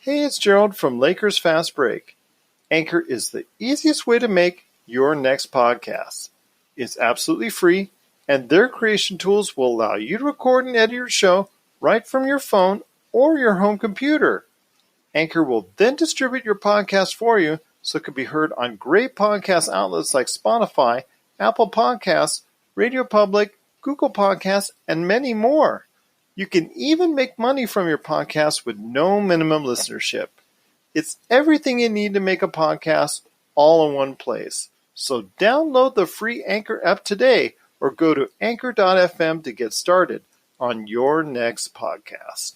Hey, it's Gerald from Lakers Fast Break. Anchor is the easiest way to make your next podcast. It's absolutely free, and their creation tools will allow you to record and edit your show right from your phone or your home computer. Anchor will then distribute your podcast for you so it can be heard on great podcast outlets like Spotify, Apple Podcasts, Radio Public, Google Podcasts, and many more. You can even make money from your podcast with no minimum listenership. It's everything you need to make a podcast all in one place. So download the free Anchor app today or go to anchor.fm to get started on your next podcast.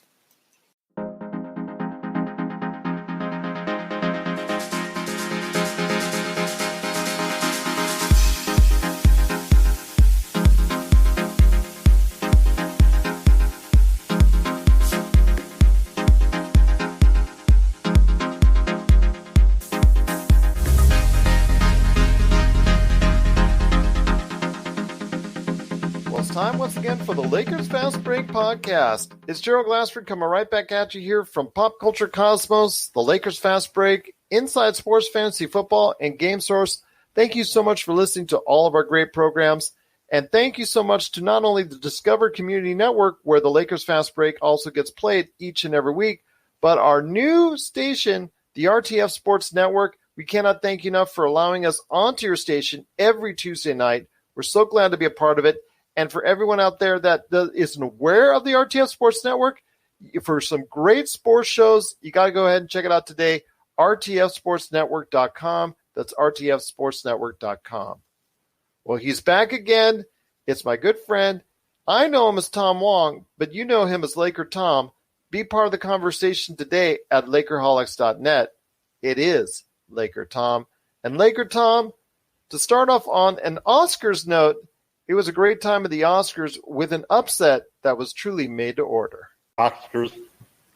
Time once again for the Lakers Fast Break podcast. It's Gerald Glassford coming right back at you here from Pop Culture Cosmos, the Lakers Fast Break, Inside Sports Fantasy Football, and Game Source. Thank you so much for listening to all of our great programs. And thank you so much to not only the Discover Community Network, where the Lakers Fast Break also gets played each and every week, but our new station, the RTF Sports Network. We cannot thank you enough for allowing us onto your station every Tuesday night. We're so glad to be a part of it. And for everyone out there that isn't aware of the RTF Sports Network, for some great sports shows, you got to go ahead and check it out today, rtfsportsnetwork.com. That's rtfsportsnetwork.com. Well, he's back again. It's my good friend. I know him as Tom Wong, but you know him as LakerTom. Be part of the conversation today at Lakerholics.net. It is LakerTom. And LakerTom, to start off on an Oscars note, it was a great time at the Oscars with an upset that was truly made to order. Oscars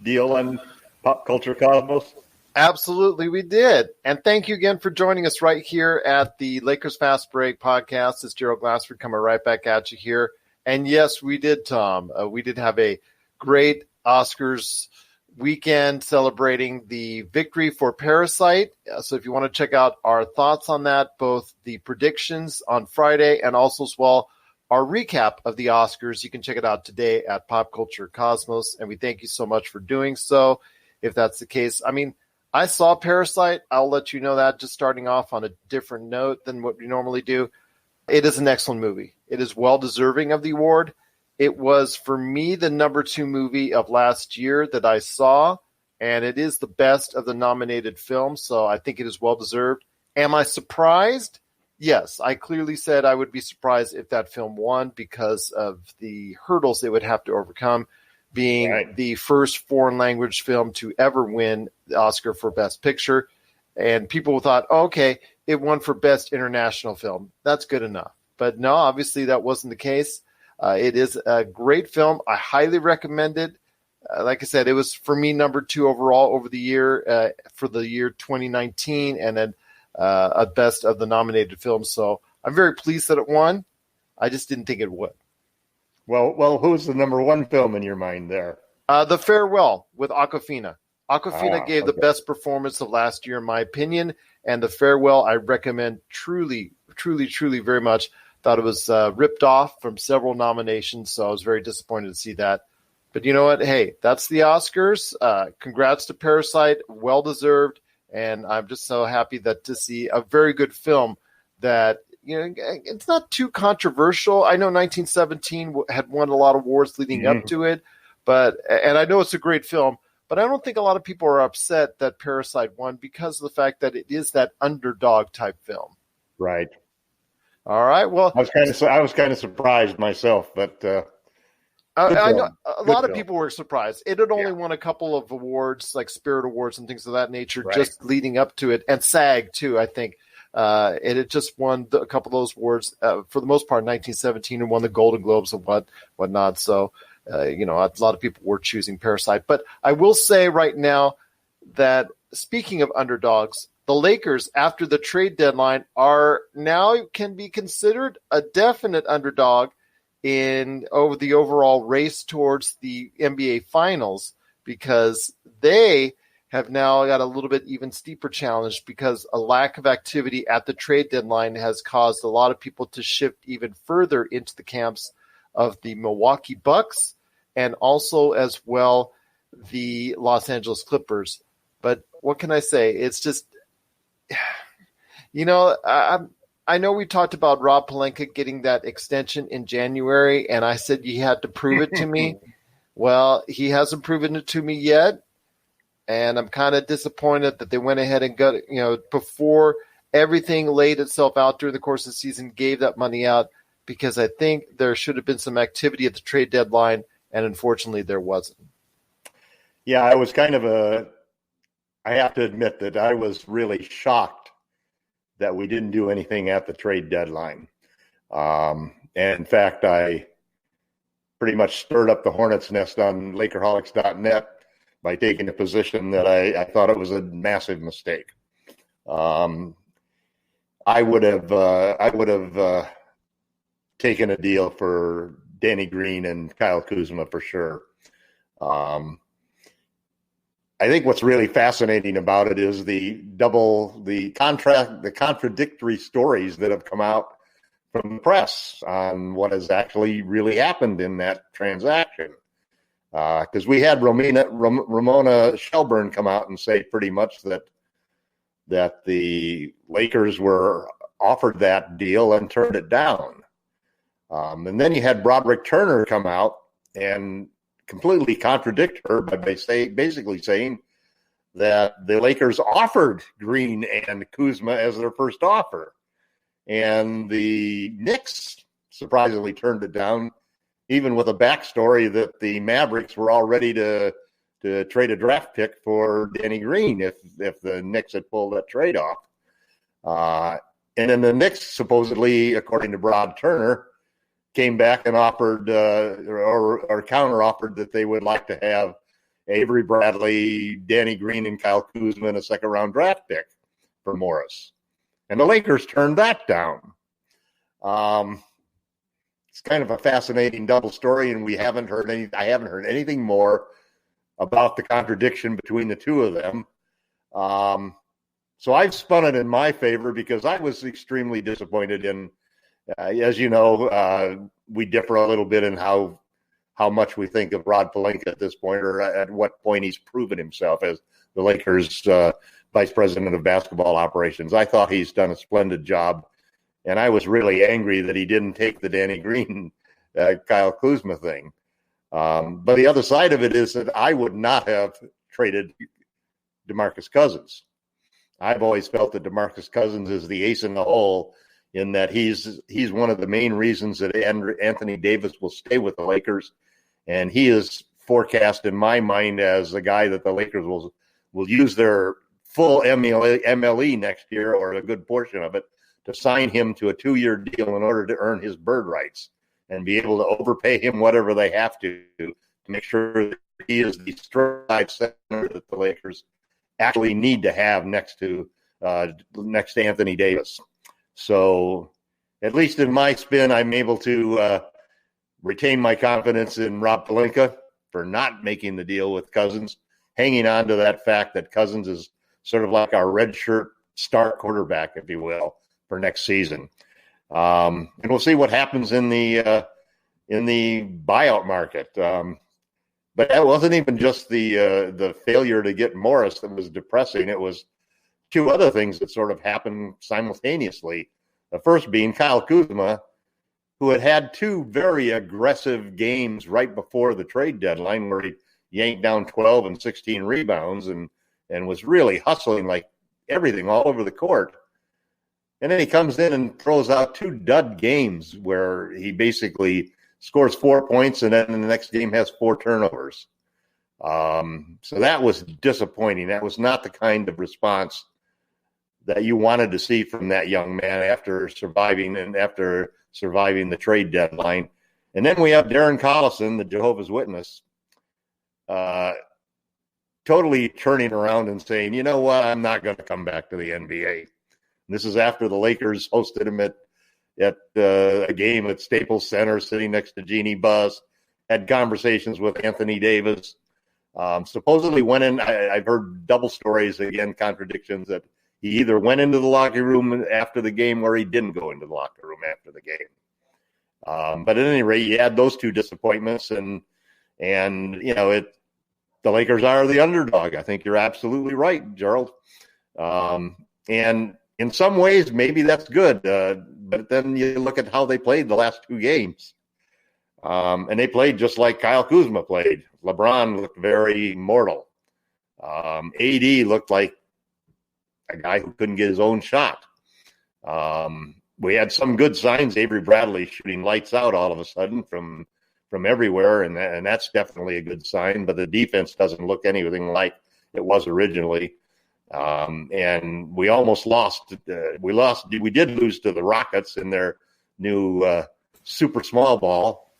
deal on Pop Culture Cosmos? Absolutely, we did. And thank you again for joining us right here at the Lakers Fast Break podcast. It's Gerald Glassford coming right back at you here. And yes, we did, Tom. We did have a great Oscars weekend celebrating the victory for Parasite. So if you want to check out our thoughts on that, both the predictions on Friday and also as well our recap of the Oscars, you can check it out today at Pop Culture Cosmos. And we thank you so much for doing so. If that's the case, I mean, I saw Parasite. I'll let you know that, just starting off on a different note than what we normally do. It is an excellent movie. It is well deserving of the award. It was, for me, the number 2 movie of last year that I saw, and it is the best of the nominated films, so I think it is well-deserved. Am I surprised? Yes, I clearly said I would be surprised if that film won because of the hurdles they would have to overcome, being the first foreign language film to ever win the Oscar for Best Picture. And people thought, okay, it won for Best International Film. That's good enough. But no, obviously that wasn't the case. It is a great film. I highly recommend it. Like I said, it was, for me, number 2 overall over the year for the year 2019, and then a best of the nominated films. So I'm very pleased that it won. I just didn't think it would. Well, who's the number 1 film in your mind there? The Farewell with Awkwafina. Awkwafina gave the best performance of last year, in my opinion, and The Farewell I recommend truly, truly, truly very much. Thought it was ripped off from several nominations, so I was very disappointed to see that. But you know what? Hey, that's the Oscars. Congrats to Parasite. Well-deserved. And I'm just so happy that to see a very good film that, you know, it's not too controversial. I know 1917 had won a lot of awards leading up to it, and I know it's a great film, but I don't think a lot of people are upset that Parasite won because of the fact that it is that underdog type film. Right. All right. Well, I was kind of surprised myself, but I know a lot of people were surprised. It had only won a couple of awards, like Spirit Awards and things of that nature, just leading up to it, and SAG too. I think it had just won a couple of those awards for the most part in 1917, and won the Golden Globes and whatnot. So you know, a lot of people were choosing Parasite. But I will say right now that, speaking of underdogs, the Lakers, after the trade deadline, can be considered a definite underdog over the overall race towards the NBA Finals, because they have now got a little bit even steeper challenge because a lack of activity at the trade deadline has caused a lot of people to shift even further into the camps of the Milwaukee Bucks and also as well the Los Angeles Clippers. But what can I say? It's just, I know we talked about Rob Pelinka getting that extension in January, and I said you had to prove it to me. Well, he hasn't proven it to me yet. And I'm kind of disappointed that they went ahead and got, before everything laid itself out during the course of the season, gave that money out, because I think there should have been some activity at the trade deadline, and unfortunately there wasn't. Yeah, I was I have to admit that I was really shocked that we didn't do anything at the trade deadline. And in fact, I pretty much stirred up the hornet's nest on Lakerholics.net by taking a position that I thought it was a massive mistake. I would have taken a deal for Danny Green and Kyle Kuzma for sure. I think what's really fascinating about it is the contradictory stories that have come out from the press on what has actually really happened in that transaction. Because we had Ramona Shelburne come out and say pretty much that the Lakers were offered that deal and turned it down. And then you had Broderick Turner come out and completely contradict her by basically saying that the Lakers offered Green and Kuzma as their first offer. And the Knicks surprisingly turned it down, even with a backstory that the Mavericks were all ready to trade a draft pick for Danny Green if the Knicks had pulled that trade off. And then the Knicks supposedly, according to Brod Turner, came back and offered or counter-offered that they would like to have Avery Bradley, Danny Green, and Kyle Kuzma in a second-round draft pick for Morris. And the Lakers turned that down. It's kind of a fascinating double story, and I haven't heard anything more about the contradiction between the two of them. So I've spun it in my favor because I was extremely disappointed in, as you know, we differ a little bit in how much we think of Rod Pelinka at this point, or at what point he's proven himself as the Lakers' vice president of basketball operations. I thought he's done a splendid job, and I was really angry that he didn't take the Danny Green, Kyle Kuzma thing. But the other side of it is that I would not have traded DeMarcus Cousins. I've always felt that DeMarcus Cousins is the ace in the hole, in that he's one of the main reasons that Anthony Davis will stay with the Lakers, and he is forecast in my mind as the guy that the Lakers will use their full MLE next year, or a good portion of it, to sign him to a 2-year deal in order to earn his bird rights and be able to overpay him whatever they have to make sure that he is the stride center that the Lakers actually need to have next to Anthony Davis. So at least in my spin, I'm able to retain my confidence in Rob Pelinka for not making the deal with Cousins, hanging on to that fact that Cousins is sort of like our redshirt star quarterback, if you will, for next season. And we'll see what happens in the buyout market. But that wasn't even just the failure to get Morris that was depressing. It was two other things that sort of happened simultaneously. The first being Kyle Kuzma, who had two very aggressive games right before the trade deadline, where he yanked down 12 and 16 rebounds and was really hustling like everything all over the court. And then he comes in and throws out two dud games where he basically scores 4 points and then in the next game has 4 turnovers. So that was disappointing. That was not the kind of response that you wanted to see from that young man after surviving the trade deadline. And then we have Darren Collison, the Jehovah's Witness, totally turning around and saying, you know what, I'm not going to come back to the NBA. And this is after the Lakers hosted him at a game at Staples Center, sitting next to Jeannie Buss, had conversations with Anthony Davis. Supposedly went in. I've heard double stories, again, contradictions, that he either went into the locker room after the game or he didn't go into the locker room after the game. But at any rate, you had those two disappointments, and the Lakers are the underdog. I think you're absolutely right, Gerald. And in some ways, maybe that's good. But then you look at how they played the last two games. And they played just like Kyle Kuzma played. LeBron looked very mortal. AD looked like a guy who couldn't get his own shot. We had some good signs. Avery Bradley shooting lights out all of a sudden from everywhere, and that's definitely a good sign. But the defense doesn't look anything like it was originally. And we almost lost. We did lose to the Rockets in their new super small ball,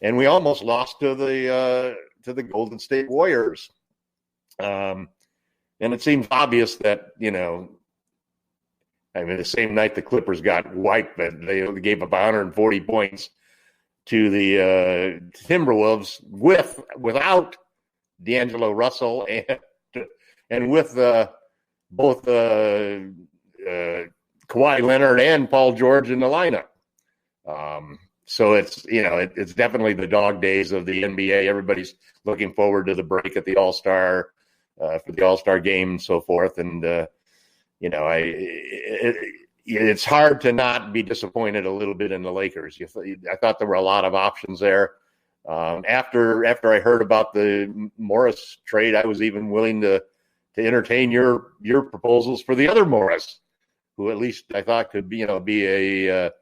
and we almost lost to the Golden State Warriors. And it seems obvious that, the same night the Clippers got wiped, but they gave up 140 points to the Timberwolves without D'Angelo Russell and with both Kawhi Leonard and Paul George in the lineup. So it's definitely the dog days of the NBA. Everybody's looking forward to the break at the All-Star for the All-Star game and so forth. And it's hard to not be disappointed a little bit in the Lakers. I thought there were a lot of options there. After I heard about the Morris trade, I was even willing to entertain your proposals for the other Morris, who at least I thought could be a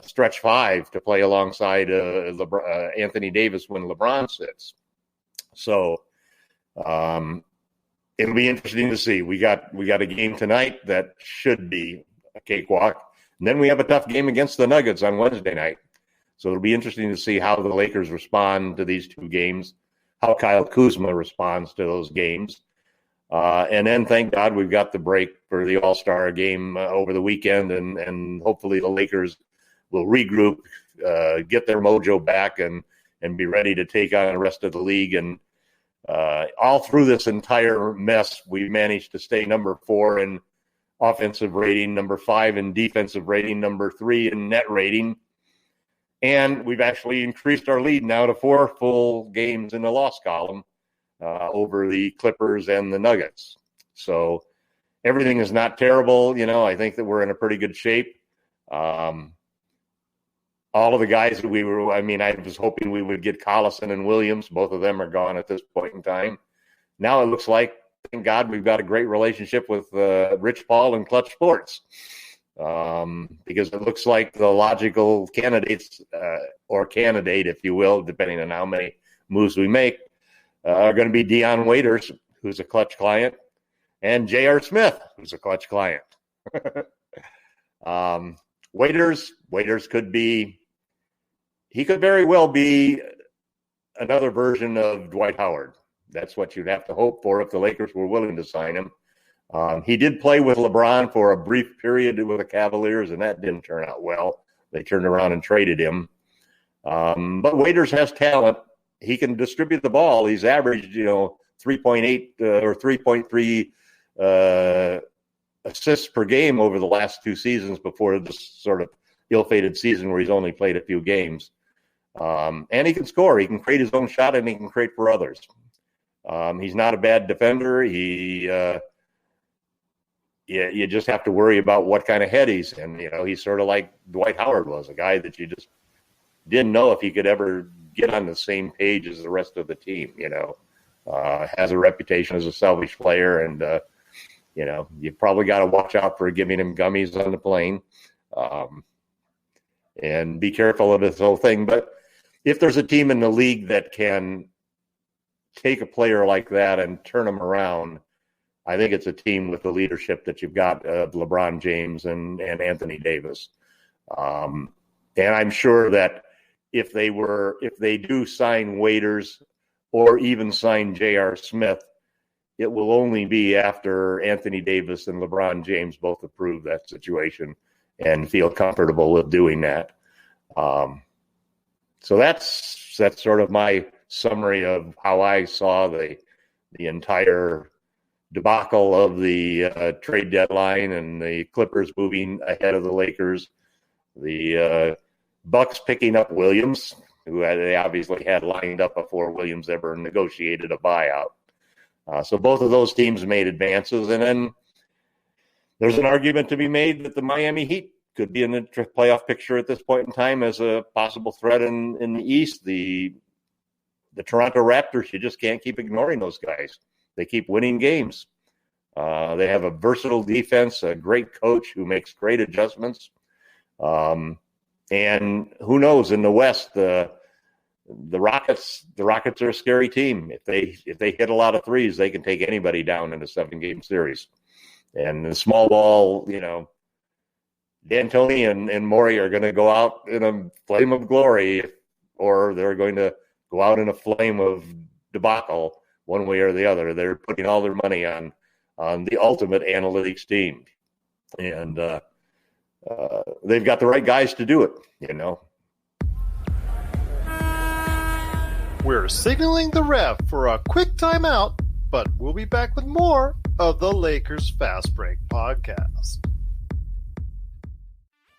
stretch five to play alongside Anthony Davis when LeBron sits. So it'll be interesting to see. We got a game tonight that should be a cakewalk, and then we have a tough game against the Nuggets on Wednesday night. So it'll be interesting to see how the Lakers respond to these two games, how Kyle Kuzma responds to those games. And then, thank God, we've got the break for the All-Star game over the weekend, and hopefully the Lakers will regroup, get their mojo back, and be ready to take on the rest of the league. And all through this entire mess, we managed to stay number 4 in offensive rating, number 5 in defensive rating, number 3 in net rating. And we've actually increased our lead now to 4 full games in the loss column over the Clippers and the Nuggets. So everything is not terrible. I think that we're in a pretty good shape. All of the guys that I was hoping we would get Collison and Williams. Both of them are gone at this point in time. Now it looks like, thank God, we've got a great relationship with Rich Paul and Clutch Sports. Because it looks like the logical candidates, or candidate, if you will, depending on how many moves we make, are going to be Dion Waiters, who's a Clutch client, and J.R. Smith, who's a Clutch client. Waiters could very well be another version of Dwight Howard. That's what you'd have to hope for if the Lakers were willing to sign him. He did play with LeBron for a brief period with the Cavaliers, and that didn't turn out well. They turned around and traded him. But Waiters has talent. He can distribute the ball. He's averaged, 3.8 or 3.3 assists per game over the last 2 seasons before this sort of ill-fated season where he's only played a few games. And he can score. He can create his own shot, and he can create for others. He's not a bad defender. You just have to worry about what kind of head he's in. He's sort of like Dwight Howard was, a guy that you just didn't know if he could ever get on the same page as the rest of the team. Has a reputation as a selfish player, and you probably got to watch out for giving him gummies on the plane, and be careful of this whole thing. But if there's a team in the league that can take a player like that and turn him around, I think it's a team with the leadership that you've got of LeBron James and Anthony Davis. And I'm sure that if they do sign Waiters or even sign J.R. Smith, it will only be after Anthony Davis and LeBron James both approve that situation and feel comfortable with doing that. So that's sort of my summary of how I saw the entire debacle of the trade deadline and the Clippers moving ahead of the Lakers, the Bucks picking up Williams, who they obviously had lined up before Williams ever negotiated a buyout. So both of those teams made advances. And then there's an argument to be made that the Miami Heat could be in the playoff picture at this point in time as a possible threat in the East. The Toronto Raptors, you just can't keep ignoring those guys. They keep winning games. They have a versatile defense, a great coach who makes great adjustments. And who knows, in the West, the Rockets are a scary team. If they hit a lot of threes, they can take anybody down in a 7-game series. And the small ball, D'Antoni and Morey are going to go out in a flame of glory, or they're going to go out in a flame of debacle one way or the other. They're putting all their money on the ultimate analytics team. And they've got the right guys to do it, We're signaling the ref for a quick timeout, but we'll be back with more of the Lakers Fast Break podcast.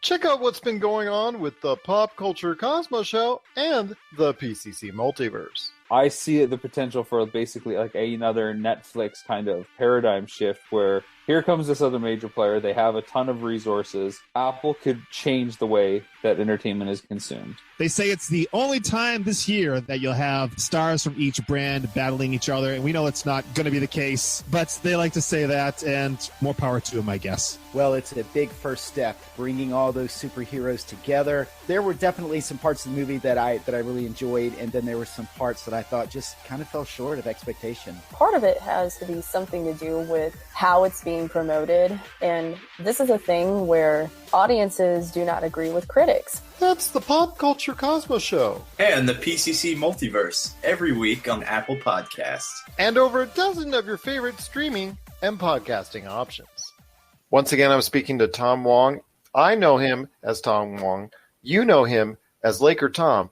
Check out what's been going on with the Pop Culture Cosmos Show and the PCC Multiverse. I see the potential for basically like another Netflix kind of paradigm shift where here comes this other major player. They have a ton of resources. Apple could change the way that entertainment is consumed. They say it's the only time this year that you'll have stars from each brand battling each other, and we know it's not going to be the case, but they like to say that, and more power to them, I guess. Well, it's a big first step, bringing all those superheroes together. There were definitely some parts of the movie that I really enjoyed, and then there were some parts that I thought just kind of fell short of expectation. Part of it has to be something to do with how it's being promoted, and this is a thing where audiences do not agree with critics. That's the Pop Culture Cosmos Show. And the PCC Multiverse, every week on Apple Podcasts. And over a dozen of your favorite streaming and podcasting options. Once again, I'm speaking to Tom Wong. I know him as Tom Wong. You know him as LakerTom.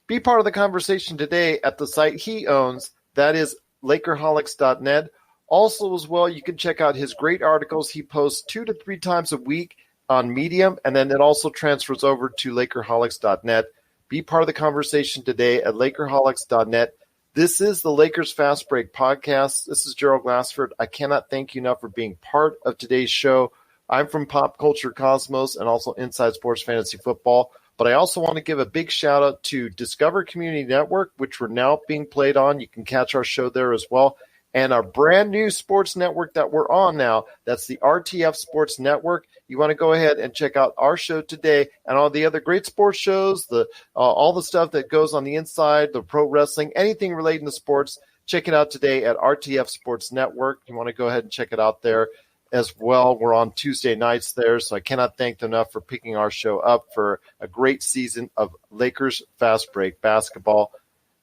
Be part of the conversation today at the site he owns, that is Lakerholics.net. Also, as well, you can check out his great articles. He posts 2 to 3 times a week on Medium, and then it also transfers over to Lakerholics.net. Be part of the conversation today at Lakerholics.net. This is the Lakers Fast Break podcast. This is Gerald Glassford. I cannot thank you enough for being part of today's show. I'm from Pop Culture Cosmos and also Inside Sports Fantasy Football. But I also want to give a big shout out to Discover Community Network, which we're now being played on. You can catch our show there as well. And our brand new sports network that we're on now, that's the RTF Sports Network. You want to go ahead and check out our show today and all the other great sports shows, all the stuff that goes on the inside, the pro wrestling, anything relating to sports. Check it out today at RTF Sports Network. You want to go ahead and check it out there as well. We're on Tuesday nights there, so I cannot thank them enough for picking our show up for a great season of Lakers Fast Break basketball.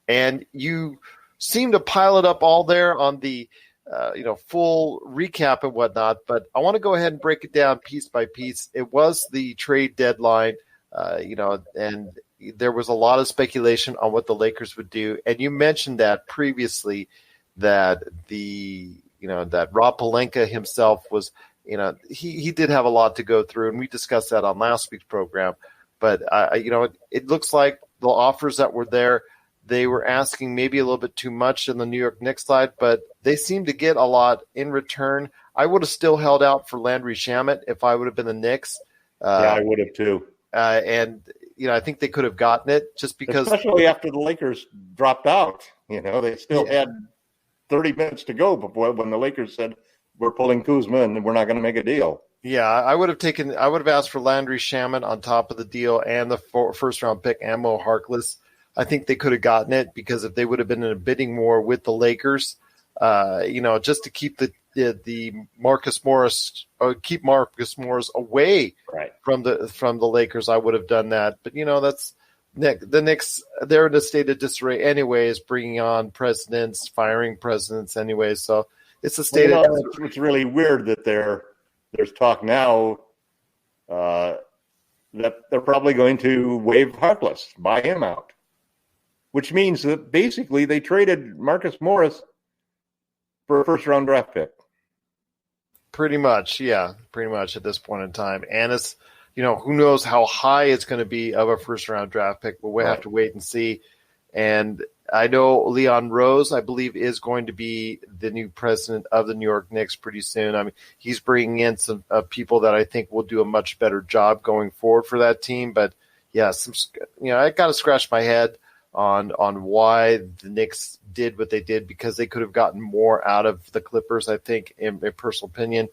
And you seem to pile it up all there on the full recap and whatnot, but I want to go ahead and break it down piece by piece. It was the trade deadline, and there was a lot of speculation on what the Lakers would do. And you mentioned that previously that that Rob Pelinka himself was, he did have a lot to go through, and we discussed that on last week's program. But, it looks like the offers that were there, they were asking maybe a little bit too much in the New York Knicks side, but they seemed to get a lot in return. I would have still held out for Landry Shamet if I would have been the Knicks. Yeah, I would have too. And I think they could have gotten it just because. Especially after the Lakers dropped out. They still had 30 minutes to go before when the Lakers said, we're pulling Kuzma and we're not going to make a deal. Yeah, I would have asked for Landry Shamet on top of the deal and the first round pick and Mo Harkless. I think they could have gotten it because if they would have been in a bidding war with the Lakers, just to keep the Marcus Morris keep Marcus Morris away from the Lakers, I would have done that. But that's the Knicks. They're in a state of disarray anyways, bringing on presidents, firing presidents anyways. So it's a state of disarray. It's really weird that there's talk now that they're probably going to waive Harkless, buy him out. which means that basically they traded Marcus Morris for a first-round draft pick. Pretty much, yeah, pretty much at this point in time. And it's, who knows how high it's going to be of a first-round draft pick, but we'll have to wait and see. And I know Leon Rose, I believe, is going to be the new president of the New York Knicks pretty soon. I mean, he's bringing in some people that I think will do a much better job going forward for that team. But yeah, I got to scratch my head on why the Knicks did what they did, because they could have gotten more out of the Clippers, I think, in my personal opinion.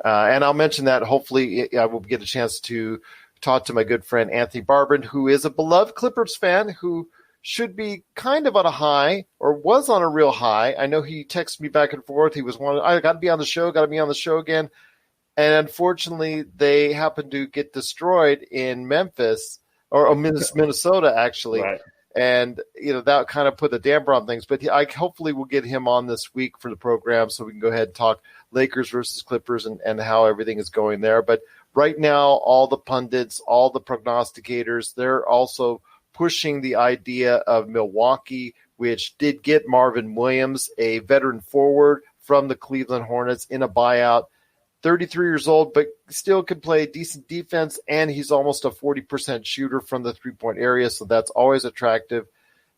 And I'll mention that hopefully I will get a chance to talk to my good friend Anthony Barbin, who is a beloved Clippers fan who should be kind of on a high, or was on a real high. I know he texted me back and forth. He was I got to be on the show again. And unfortunately, they happened to get destroyed in Memphis, or Minnesota, actually. Right. And, that kind of put a damper on things. But I hopefully will get him on this week for the program so we can go ahead and talk Lakers versus Clippers and how everything is going there. But right now, all the pundits, all the prognosticators, they're also pushing the idea of Milwaukee, which did get Marvin Williams, a veteran forward from the Cleveland Hornets, in a buyout. 33 years old, but still can play decent defense, and he's almost a 40% shooter from the three-point area, so that's always attractive.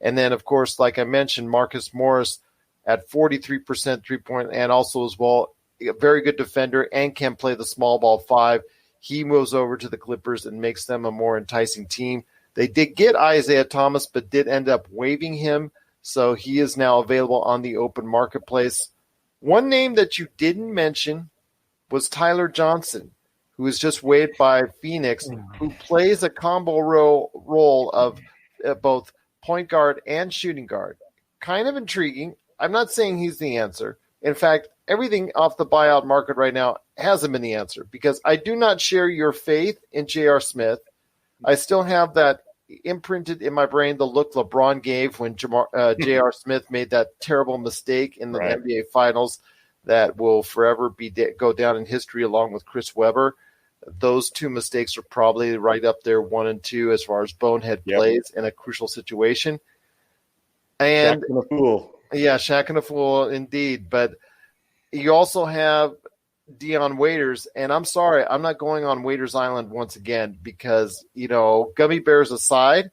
And then, of course, like I mentioned, Marcus Morris at 43% three-point, and also as well, a very good defender and can play the small ball five. He moves over to the Clippers and makes them a more enticing team. They did get Isaiah Thomas, but did end up waiving him, so he is now available on the open marketplace. One name that you didn't mention was Tyler Johnson, who was just waived by Phoenix, who plays a combo role of both point guard and shooting guard. Kind of intriguing. I'm not saying he's the answer. In fact, everything off the buyout market right now hasn't been the answer, because I do not share your faith in J.R. Smith. I still have that imprinted in my brain, the look LeBron gave when J.R. Smith made that terrible mistake in the NBA Finals that will forever go down in history along with Chris Webber. Those two mistakes are probably right up there, 1 and 2, as far as bonehead plays in a crucial situation. And Shaq and a fool. Yeah, Shaq and a fool indeed. But you also have Dion Waiters, and I'm sorry, I'm not going on Waiters Island once again, because, gummy bears aside,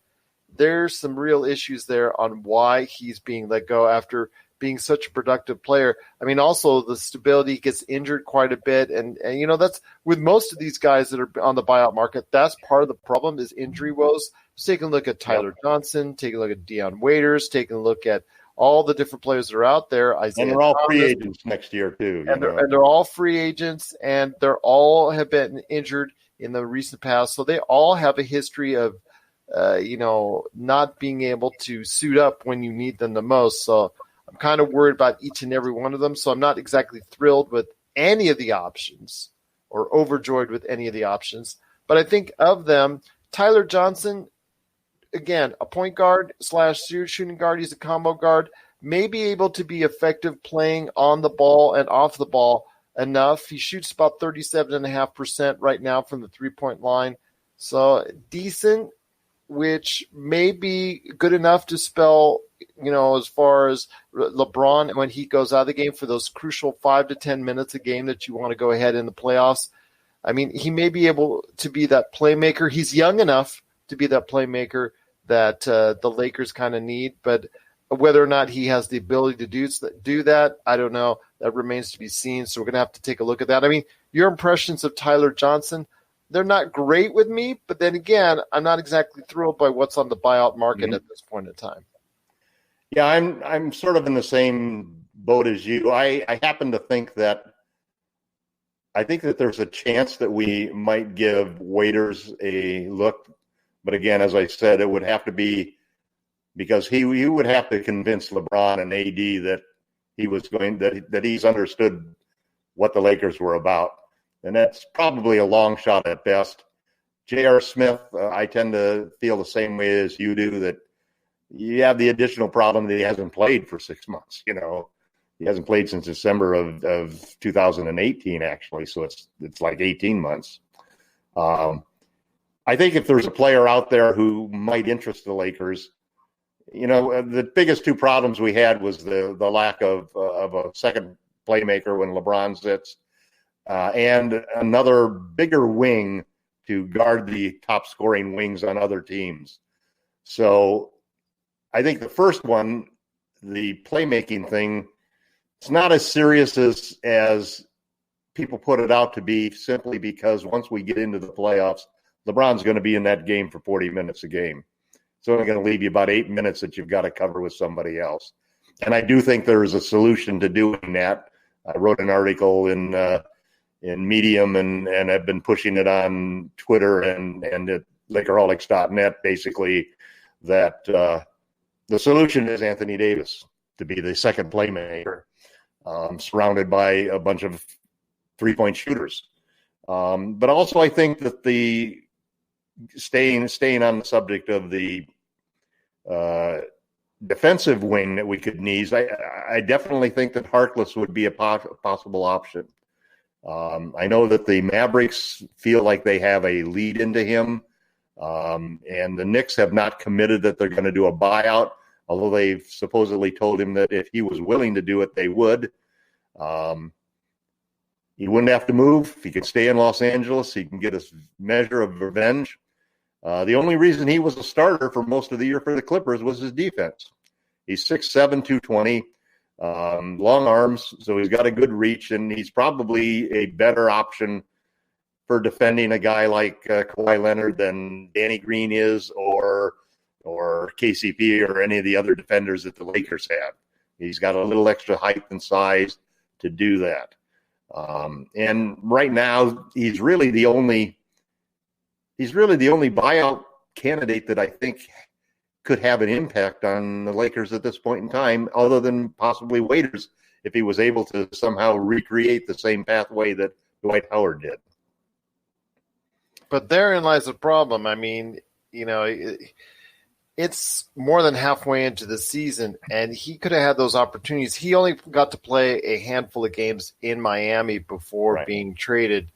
there's some real issues there on why he's being let go after being such a productive player. I mean, also the stability, gets injured quite a bit. And that's with most of these guys that are on the buyout market. That's part of the problem, is injury woes. Just taking a look at Tyler Johnson, taking a look at Dion Waiters, taking a look at all the different players that are out there. Isaiah and they're all Thomas, free agents next year too. And they're all free agents, and they're all have been injured in the recent past. So they all have a history of, not being able to suit up when you need them the most. So I'm kind of worried about each and every one of them, so I'm not exactly thrilled with any of the options or overjoyed with any of the options. But I think of them, Tyler Johnson, again, a point guard / shooting guard. He's a combo guard, may be able to be effective playing on the ball and off the ball enough. He shoots about 37.5% right now from the three-point line. So decent, which may be good enough to spell, as far as LeBron, when he goes out of the game for those crucial 5 to 10 minutes a game that you want to go ahead in the playoffs. I mean, he may be able to be that playmaker. He's young enough to be that playmaker that the Lakers kind of need, but whether or not he has the ability to do that, I don't know. That remains to be seen. So we're going to have to take a look at that. I mean, your impressions of Tyler Johnson, they're not great with me, but then again, I'm not exactly thrilled by what's on the buyout market at this point in time. Yeah, I'm sort of in the same boat as you. I happen to think that there's a chance that we might give Waiters a look, but again, as I said, it would have to be because he would have to convince LeBron and AD that he's understood what the Lakers were about. And that's probably a long shot at best. J.R. Smith, I tend to feel the same way as you do, that you have the additional problem that he hasn't played for 6 months. He hasn't played since December of 2018, actually. So it's like 18 months. I think if there's a player out there who might interest the Lakers, the biggest two problems we had was the lack of a second playmaker when LeBron sits, and another bigger wing to guard the top scoring wings on other teams. So I think the first one, the playmaking thing, it's not as serious as people put it out to be, simply because once we get into the playoffs, LeBron's going to be in that game for 40 minutes a game. It's only going to leave you about 8 minutes that you've got to cover with somebody else. And I do think there is a solution to doing that. I wrote an article in Medium and I've been pushing it on Twitter and at Lakerholics.net, basically, that the solution is Anthony Davis to be the second playmaker, surrounded by a bunch of three-point shooters. But also I think that the staying on the subject of the defensive wing that we could need, I definitely think that Harkless would be a possible option. I know that the Mavericks feel like they have a lead into him, and the Knicks have not committed that they're going to do a buyout, although they've supposedly told him that if he was willing to do it, they would. He wouldn't have to move. If he could stay in Los Angeles, he can get a measure of revenge. The only reason he was a starter for most of the year for the Clippers was his defense. He's 6'7", 220, long arms, so he's got a good reach, and he's probably a better option for defending a guy like Kawhi Leonard than Danny Green is, or KCP, or any of the other defenders that the Lakers have. He's got a little extra height and size to do that. And right now, he's really the only buyout candidate that I think could have an impact on the Lakers at this point in time, other than possibly Waiters, if he was able to somehow recreate the same pathway that Dwight Howard did. But therein lies the problem. I mean, it's more than halfway into the season, and he could have had those opportunities. He only got to play a handful of games in Miami before being traded.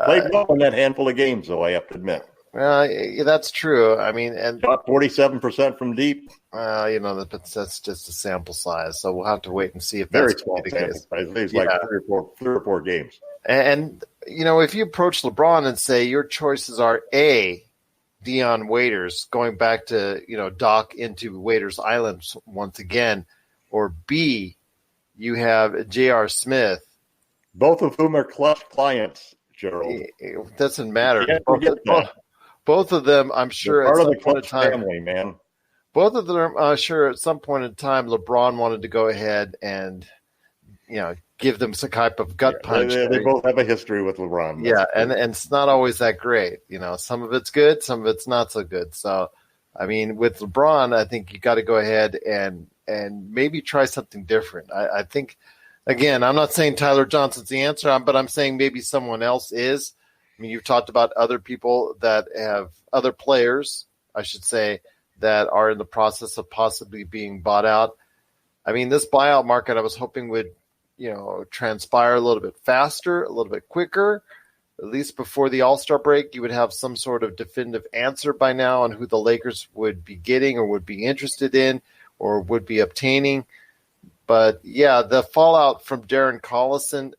Played well in that handful of games, though, I have to admit. That's true. I mean, and shot 47% from deep. That's just a sample size, so we'll have to wait and see if very that's small the sample case. size. It's like three or four games. And if you approach LeBron and say your choices are A, Dion Waiters, going back to dock into Waiters Island once again, or B, you have J.R. Smith, both of whom are clutch clients. Gerald, it doesn't matter. Both of them, I'm sure, part at of some the point in clutch time, family, man. Both of them, sure, at some point in time, LeBron wanted to go ahead and give them some type of gut punch. They both have a history with LeBron. Yeah, and it's not always that great. Some of it's good, some of it's not so good. So, I mean, with LeBron, I think you got to go ahead and maybe try something different. I think, again, I'm not saying Tyler Johnson's the answer, but I'm saying maybe someone else is. I mean, you've talked about other people that have other players, I should say, that are in the process of possibly being bought out. I mean, this buyout market, I was hoping would transpire a little bit faster, a little bit quicker. At least before the All-Star break, you would have some sort of definitive answer by now on who the Lakers would be getting or would be interested in or would be obtaining. But, yeah, the fallout from Darren Collison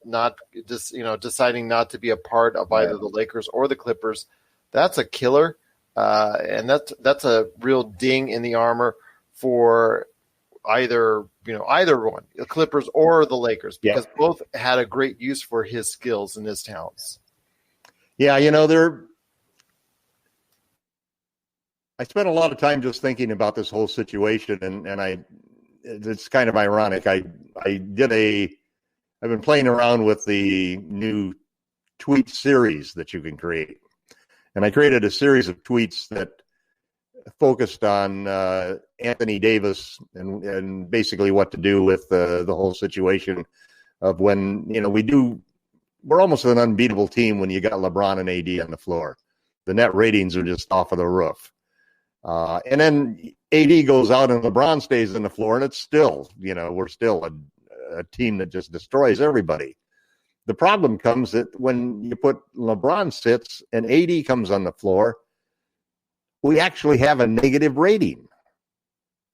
deciding not to be a part of either the Lakers or the Clippers, that's a killer. And that's a real ding in the armor for either one, the Clippers or the Lakers, because both had a great use for his skills and his talents. Yeah, I spent a lot of time just thinking about this whole situation, and it's kind of ironic. I've been playing around with the new tweet series that you can create, and I created a series of tweets that focused on Anthony Davis and basically what to do with the whole situation of when, we're almost an unbeatable team when you got LeBron and AD on the floor. The net ratings are just off of the roof. And then AD goes out and LeBron stays on the floor, and it's still, we're still a team that just destroys everybody. The problem comes that when you put LeBron sits and AD comes on the floor, we actually have a negative rating.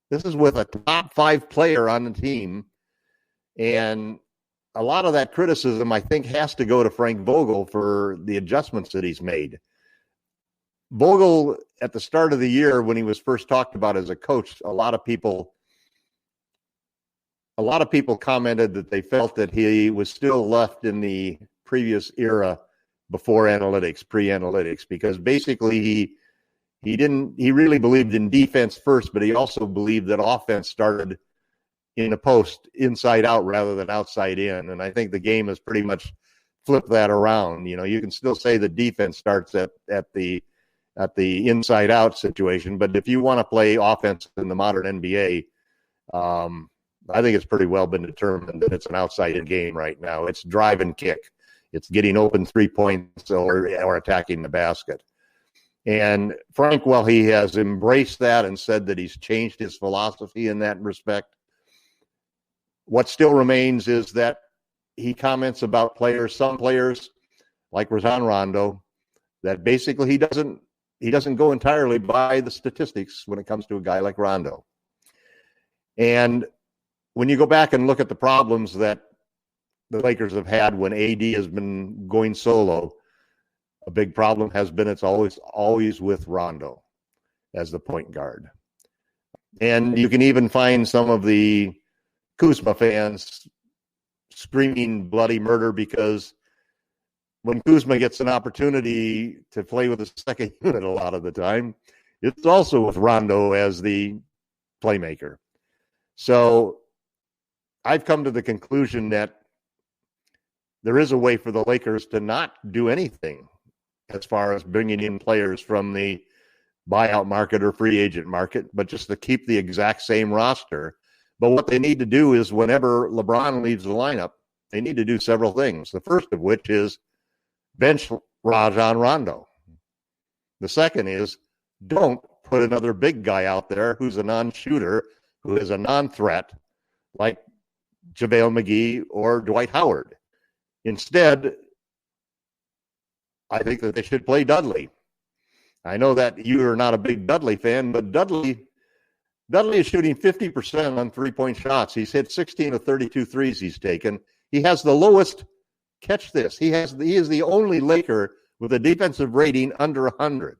This is with a top 5 player on the team. And a lot of that criticism, I think, has to go to Frank Vogel for the adjustments that he's made. Vogel, at the start of the year, when he was first talked about as a coach, a lot of people commented that they felt that he was still left in the previous era before analytics, pre-analytics, because basically he really believed in defense first, but he also believed that offense started in a post inside out rather than outside in. And I think the game has pretty much flipped that around. You know, you can still say the defense starts at the inside out situation, but if you want to play offense in the modern NBA, I think it's pretty well been determined that it's an outside in game right now. It's drive and kick. It's getting open 3 points or attacking the basket. And Frank, while he has embraced that and said that he's changed his philosophy in that respect, what still remains is that he comments about some players like Rajon Rondo, that basically he doesn't go entirely by the statistics when it comes to a guy like Rondo. And when you go back and look at the problems that the Lakers have had when AD has been going solo, a big problem has been it's always with Rondo as the point guard. And you can even find some of the Kuzma fans screaming bloody murder because when Kuzma gets an opportunity to play with a second unit a lot of the time, it's also with Rondo as the playmaker. So I've come to the conclusion that there is a way for the Lakers to not do anything as far as bringing in players from the buyout market or free agent market, but just to keep the exact same roster. But what they need to do is whenever LeBron leaves the lineup, they need to do several things. The first of which is bench Rajon Rondo. The second is don't put another big guy out there who's a non-shooter, who is a non-threat, like JaVale McGee or Dwight Howard. Instead, I think that they should play Dudley. I know that you are not a big Dudley fan, but Dudley is shooting 50% on three-point shots. He's hit 16 of 32 threes he's taken. He has the lowest, catch this, he is the only Laker with a defensive rating under 100.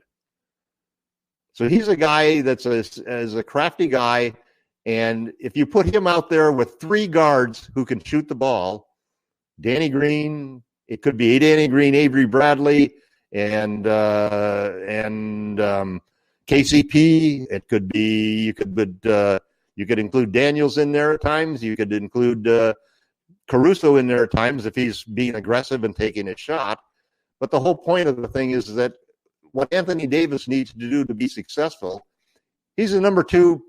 So he's a guy that's a crafty guy, and if you put him out there with 3 guards who can shoot the ball, Danny Green, it could be Danny Green, Avery Bradley, and KCP. It could be you could include Daniels in there at times. You could include Caruso in there at times if he's being aggressive and taking a shot. But the whole point of the thing is that what Anthony Davis needs to do to be successful, he's the number 2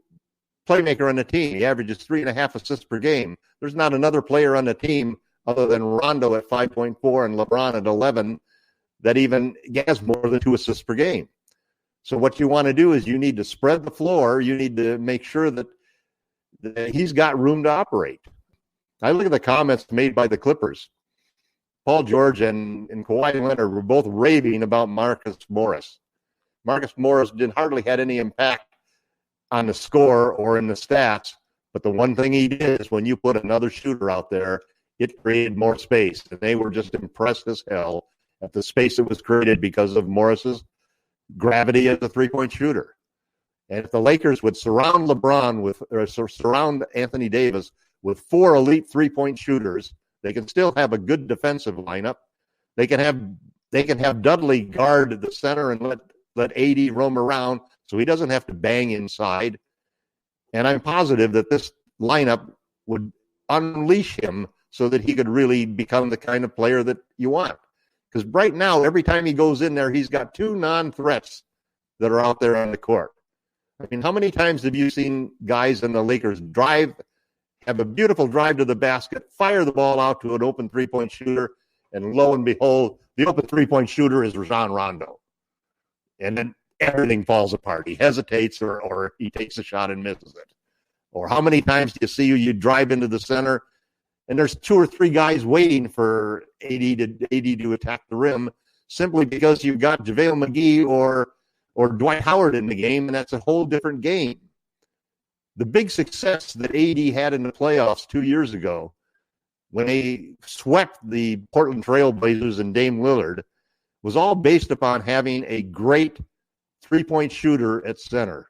playmaker on the team. He averages 3.5 assists per game. There's not another player on the team other than Rondo at 5.4 and LeBron at 11 that even has more than 2 assists per game. So what you want to do is you need to spread the floor. You need to make sure that he's got room to operate. I look at the comments made by the Clippers. Paul George and Kawhi Leonard were both raving about Marcus Morris. Marcus Morris hardly had any impact on the score or in the stats, but the one thing he did is when you put another shooter out there, it created more space. And they were just impressed as hell at the space that was created because of Morris's gravity as a three-point shooter. And if the Lakers would surround surround Anthony Davis with 4 elite three-point shooters, they can still have a good defensive lineup. They can have Dudley guard the center and let AD roam around so he doesn't have to bang inside. And I'm positive that this lineup would unleash him so that he could really become the kind of player that you want. Because right now, every time he goes in there, he's got 2 non-threats that are out there on the court. I mean, how many times have you seen guys in the Lakers have a beautiful drive to the basket, fire the ball out to an open three-point shooter, and lo and behold, the open three-point shooter is Rajon Rondo. And then everything falls apart. He hesitates or he takes a shot and misses it. Or how many times do you see you drive into the center and there's 2 or 3 guys waiting for AD to attack the rim simply because you've got JaVale McGee or Dwight Howard in the game, and that's a whole different game. the big success that AD had in the playoffs 2 years ago when they swept the Portland Trailblazers and Dame Lillard was all based upon having a great three-point shooter at center.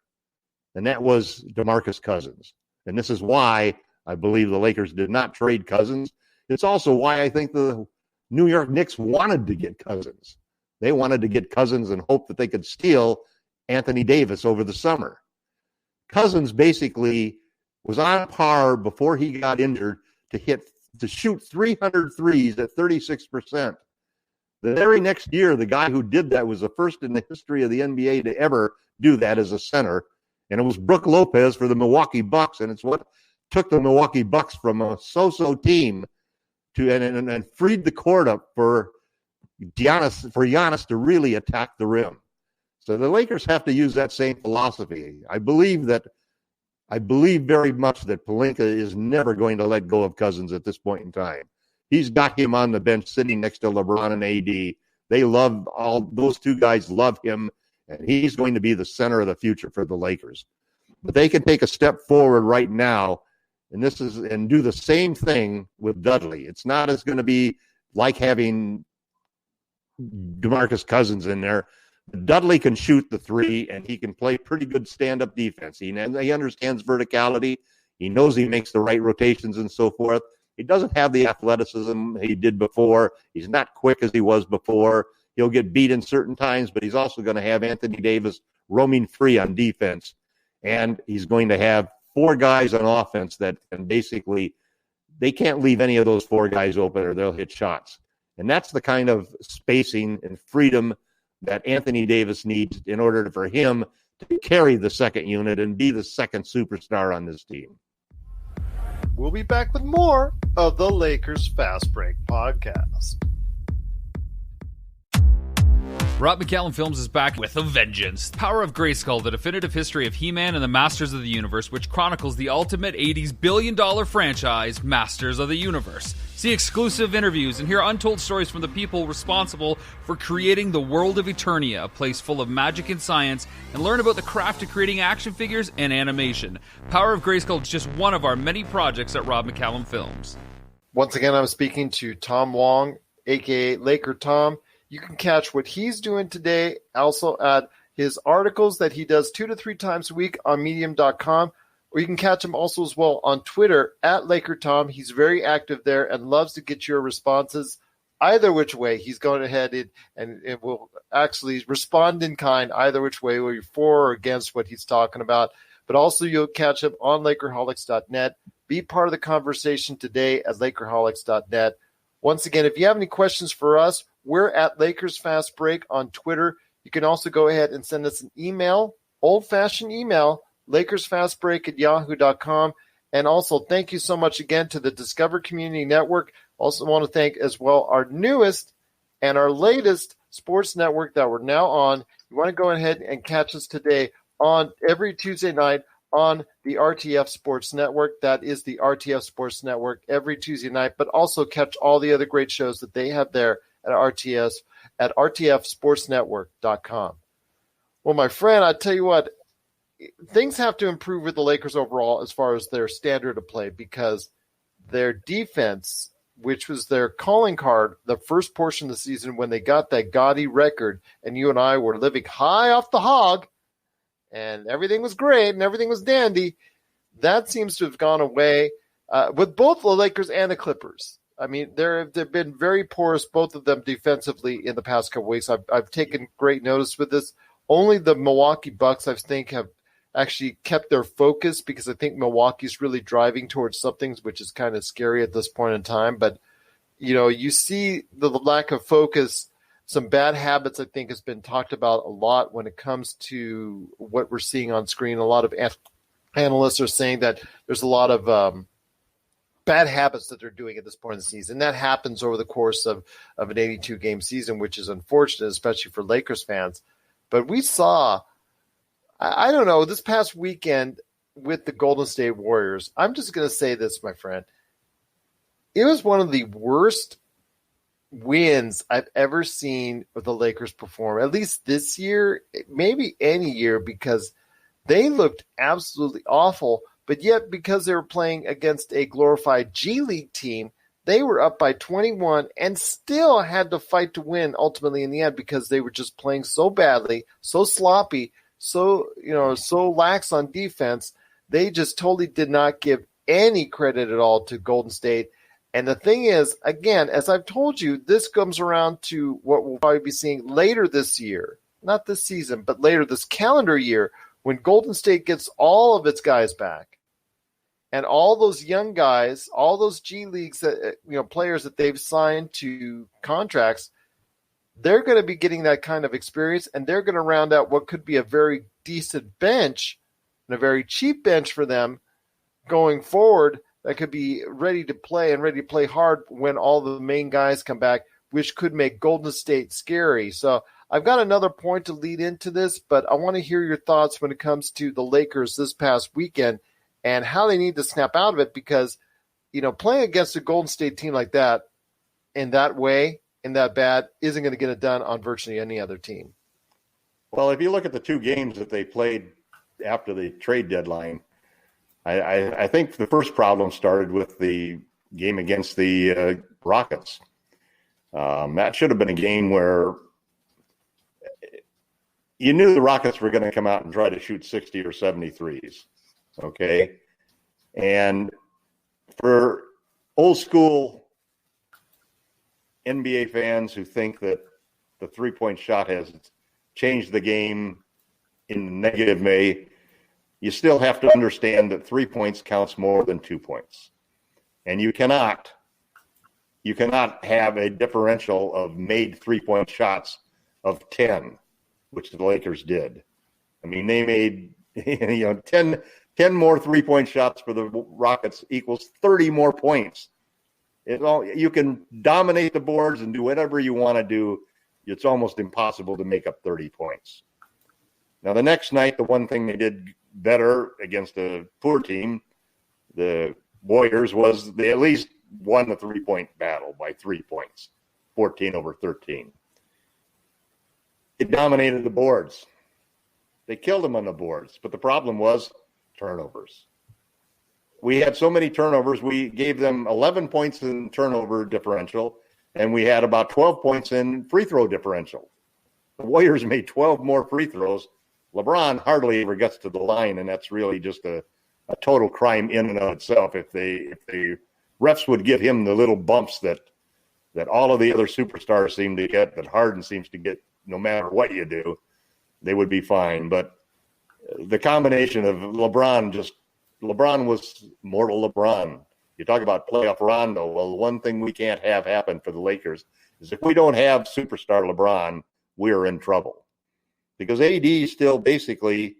And that was DeMarcus Cousins. And this is why I believe the Lakers did not trade Cousins. It's also why I think the New York Knicks wanted to get Cousins. They wanted to get Cousins and hope that they could steal Anthony Davis over the summer. Cousins basically was on par before he got injured to shoot 300 threes at 36%. The very next year, the guy who did that was the first in the history of the NBA to ever do that as a center, and it was Brook Lopez for the Milwaukee Bucks, and it's what took the Milwaukee Bucks from a so-so team to and freed the court up for Giannis to really attack the rim. So the Lakers have to use that same philosophy. I believe very much that Pelinka is never going to let go of Cousins at this point in time. He's got him on the bench sitting next to LeBron and AD. Those two guys love him, and he's going to be the center of the future for the Lakers. But they can take a step forward right now, and do the same thing with Dudley. It's not as going to be like having DeMarcus Cousins in there. Dudley can shoot the three, and he can play pretty good stand-up defense. He understands verticality. He knows he makes the right rotations and so forth. He doesn't have the athleticism he did before. He's not quick as he was before. He'll get beat in certain times, but he's also going to have Anthony Davis roaming free on defense. And he's going to have four guys on offense that can basically, they can't leave any of those four guys open or they'll hit shots. And that's the kind of spacing and freedom that Anthony Davis needs in order for him to carry the second unit and be the second superstar on this team. We'll be back with more of the Lakers Fast Break podcast. Rob McCallum Films is back with a vengeance. Power of Grayskull, the definitive history of He-Man and the Masters of the Universe, which chronicles the ultimate 80s billion-dollar franchise, Masters of the Universe. See exclusive interviews and hear untold stories from the people responsible for creating the world of Eternia, a place full of magic and science, and learn about the craft of creating action figures and animation. Power of Grayskull is just one of our many projects at Rob McCallum Films. Once again, I'm speaking to Tom Wong, a.k.a. LakerTom. You can catch what he's doing today also at his articles that he does 2 to 3 times a week on Medium.com, or you can catch him also as well on Twitter at LakerTom. He's very active there and loves to get your responses either which way. He's going ahead and will actually respond in kind either which way, whether you're for or against what he's talking about. But also you'll catch him on Lakerholics.net. Be part of the conversation today at Lakerholics.net. Once again, if you have any questions for us, we're at Lakers Fast Break on Twitter. You can also go ahead and send us an email, old-fashioned email, LakersFastBreak@yahoo.com. And also, thank you so much again to the Discover Community Network. Also want to thank as well our newest and our latest sports network that we're now on. You want to go ahead and catch us today on every Tuesday night on the RTF Sports Network. That is the RTF Sports Network every Tuesday night, but also catch all the other great shows that they have there at RTS at rtfsportsnetwork.com. Well, my friend, I tell you what, things have to improve with the Lakers overall as far as their standard of play, because their defense, which was their calling card the first portion of the season when they got that gaudy record, and you and I were living high off the hog, and everything was great and everything was dandy, that seems to have gone away with both the Lakers and the Clippers. I mean, they've been very porous, both of them defensively in the past couple weeks. I've taken great notice with this. Only the Milwaukee Bucks, I think, have actually kept their focus, because I think Milwaukee's really driving towards something which is kind of scary at this point in time. But, you know, you see the lack of focus. Some bad habits, I think, has been talked about a lot when it comes to what we're seeing on screen. A lot of analysts are saying that there's a lot of bad habits that they're doing at this point in the season. That happens over the course of an 82-game season, which is unfortunate, especially for Lakers fans. But we saw, I don't know, this past weekend with the Golden State Warriors, I'm just going to say this, my friend. It was one of the worst wins I've ever seen with the Lakers perform, at least this year, maybe any year, because they looked absolutely awful. but yet because they were playing against a glorified G League team, they were up by 21 and still had to fight to win ultimately in the end because they were just playing so badly, so sloppy, so lax on defense. They just totally did not give any credit at all to Golden State. And the thing is, again, as I've told you, this comes around to what we'll probably be seeing later this year, not this season, but later this calendar year, when Golden State gets all of its guys back and all those young guys, all those G Leagues that, players that they've signed to contracts, they're going to be getting that kind of experience, and they're going to round out what could be a very decent bench and a very cheap bench for them going forward that could be ready to play hard when all the main guys come back, which could make Golden State scary. So I've got another point to lead into this, but I want to hear your thoughts when it comes to the Lakers this past weekend and how they need to snap out of it because, playing against a Golden State team like that in that way, in that bad, isn't going to get it done on virtually any other team. Well, if you look at the two games that they played after the trade deadline, I think the first problem started with the game against the Rockets. That should have been a game where you knew the Rockets were going to come out and try to shoot 60 or 73s, okay? And for old school NBA fans who think that the three-point shot has changed the game in a negative way, you still have to understand that 3 points counts more than 2 points. And you cannot have a differential of made 3-point shots of 10, which the Lakers did. I mean, they made 10 more 3-point shots for the Rockets equals 30 more points. You can dominate the boards and do whatever you want to do. It's almost impossible to make up 30 points. Now, the next night, the one thing they did better against a poor team, the Warriors, was they at least won the 3-point battle by 3 points, 14-13. It dominated the boards. They killed them on the boards, but the problem was turnovers. We had so many turnovers, we gave them 11 points in turnover differential, and we had about 12 points in free throw differential. The Warriors made 12 more free throws. LeBron hardly ever gets to the line, and that's really just a total crime in and of itself. If the refs would give him the little bumps that all of the other superstars seem to get, that Harden seems to get no matter what you do, they would be fine. But the combination of LeBron was mortal LeBron. You talk about playoff Rondo. Well, one thing we can't have happen for the Lakers is if we don't have superstar LeBron, we're in trouble. Because AD still basically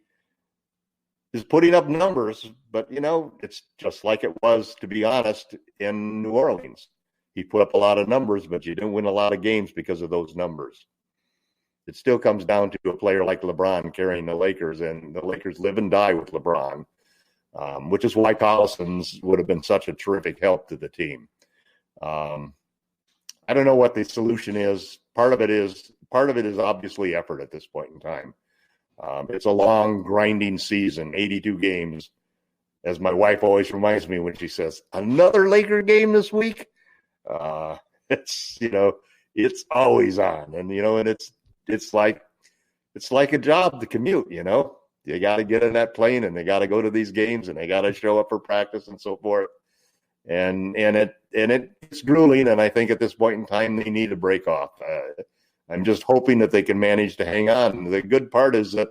is putting up numbers, but, it's just like it was, to be honest, in New Orleans. He put up a lot of numbers, but you didn't win a lot of games because of those numbers. It still comes down to a player like LeBron carrying the Lakers, and the Lakers live and die with LeBron, which is why Collison's would have been such a terrific help to the team. I don't know what the solution is. Part of it is obviously effort at this point in time. It's a long, grinding season, 82 games. As my wife always reminds me when she says, another Laker game this week? It's always on. And, and it's like a job to commute, You got to get in that plane, and they got to go to these games, and they got to show up for practice and so forth. And it's grueling, and I think at this point in time they need a break off. I'm just hoping that they can manage to hang on. The good part is that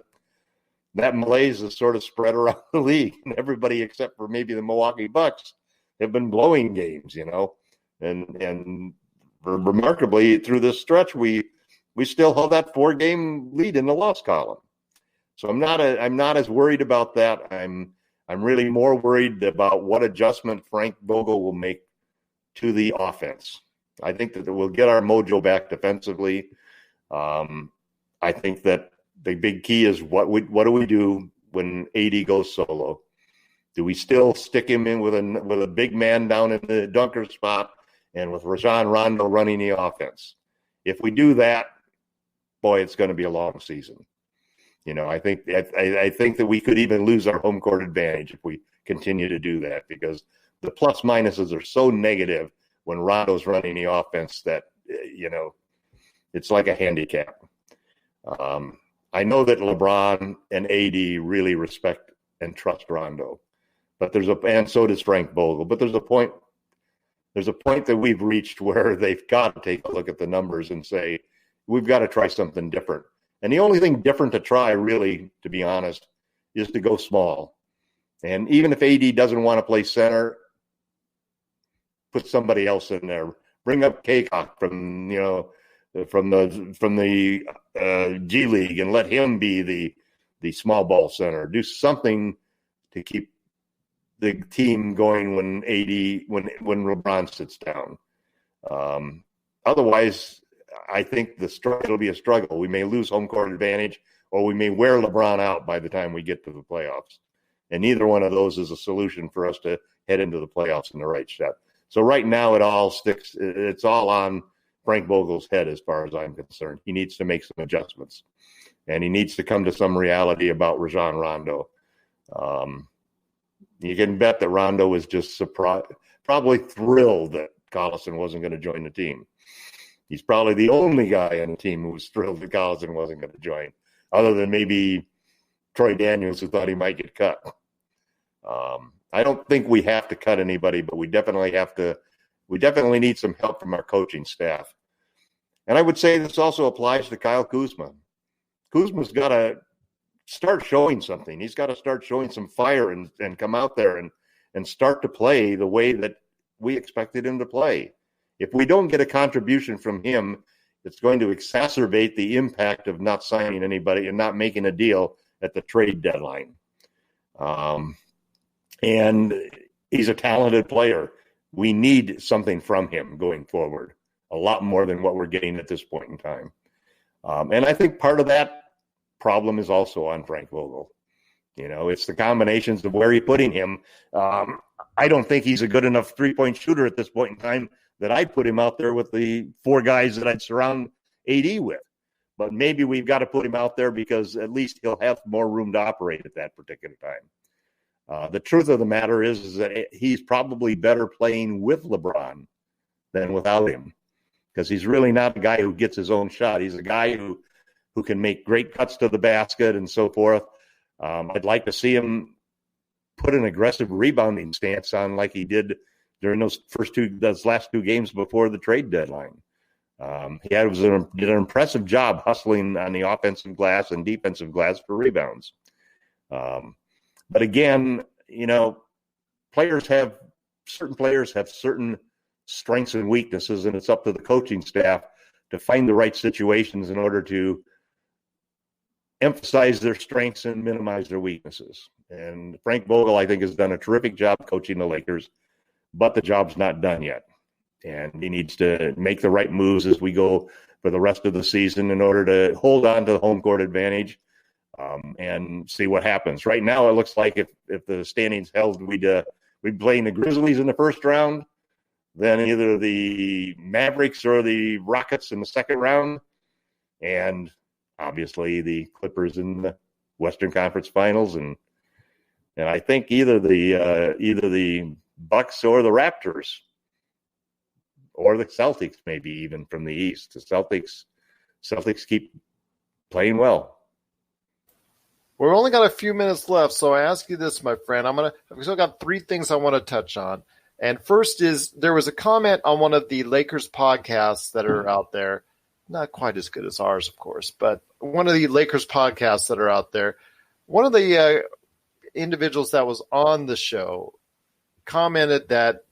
malaise is sort of spread around the league, and everybody except for maybe the Milwaukee Bucks have been blowing games, and remarkably through this stretch we still hold that 4-game lead in the loss column. So I'm not as worried about that. I'm really more worried about what adjustment Frank Vogel will make to the offense. I think that we'll get our mojo back defensively. I think that the big key is what do we do when AD goes solo? Do we still stick him in with a big man down in the dunker spot and with Rajon Rondo running the offense? If we do that, boy, it's going to be a long season. I think that we could even lose our home court advantage if we continue to do that, because the plus minuses are so negative when Rondo's running the offense that, it's like a handicap. I know that LeBron and AD really respect and trust Rondo, and so does Frank Vogel. But there's a point that we've reached where they've got to take a look at the numbers and say, we've got to try something different. And the only thing different to try, really, to be honest, is to go small. And even if AD doesn't want to play center, put somebody else in there. Bring up Kaycock from the G League and let him be the small ball center. Do something to keep the team going when LeBron sits down. Otherwise, I think it'll be a struggle. We may lose home court advantage, or we may wear LeBron out by the time we get to the playoffs. And neither one of those is a solution for us to head into the playoffs in the right step. So right now it's all on Frank Vogel's head as far as I'm concerned. He needs to make some adjustments, and he needs to come to some reality about Rajon Rondo. You can bet that Rondo was just probably thrilled that Collison wasn't going to join the team. He's probably the only guy on the team who was thrilled that Collison wasn't going to join, other than maybe Troy Daniels, who thought he might get cut. I don't think we have to cut anybody, but we definitely need some help from our coaching staff. And I would say this also applies to Kyle Kuzma. Kuzma's got to start showing something. He's got to start showing some fire and come out there and start to play the way that we expected him to play. If we don't get a contribution from him, it's going to exacerbate the impact of not signing anybody and not making a deal at the trade deadline. And he's a talented player. We need something from him going forward, a lot more than what we're getting at this point in time. And I think part of that problem is also on Frank Vogel. It's the combinations of where he's putting him. I don't think he's a good enough three-point shooter at this point in time that I'd put him out there with the four guys that I'd surround AD with. But maybe we've got to put him out there because at least he'll have more room to operate at that particular time. The truth of the matter is that he's probably better playing with LeBron than without him, because he's really not a guy who gets his own shot. He's a guy who can make great cuts to the basket and so forth. I'd like to see him put an aggressive rebounding stance on like he did during those last two games before the trade deadline. He did an impressive job hustling on the offensive glass and defensive glass for rebounds. But again, certain players have certain strengths and weaknesses, and it's up to the coaching staff to find the right situations in order to emphasize their strengths and minimize their weaknesses. And Frank Vogel, I think, has done a terrific job coaching the Lakers, but the job's not done yet. And he needs to make the right moves as we go for the rest of the season in order to hold on to the home court advantage and see what happens. Right now, it looks like if the standings held, we'd be playing the Grizzlies in the first round, then either the Mavericks or the Rockets in the second round, and obviously the Clippers in the Western Conference Finals, and I think either the Bucks or the Raptors or the Celtics, maybe even from the East. The Celtics keep playing well. We've only got a few minutes left, so I ask you this, my friend. I've still got three things I want to touch on. And first is, there was a comment on one of the Lakers podcasts that are out there, not quite as good as ours, of course, but one of the Lakers podcasts that are out there. One of the individuals that was on the show commented that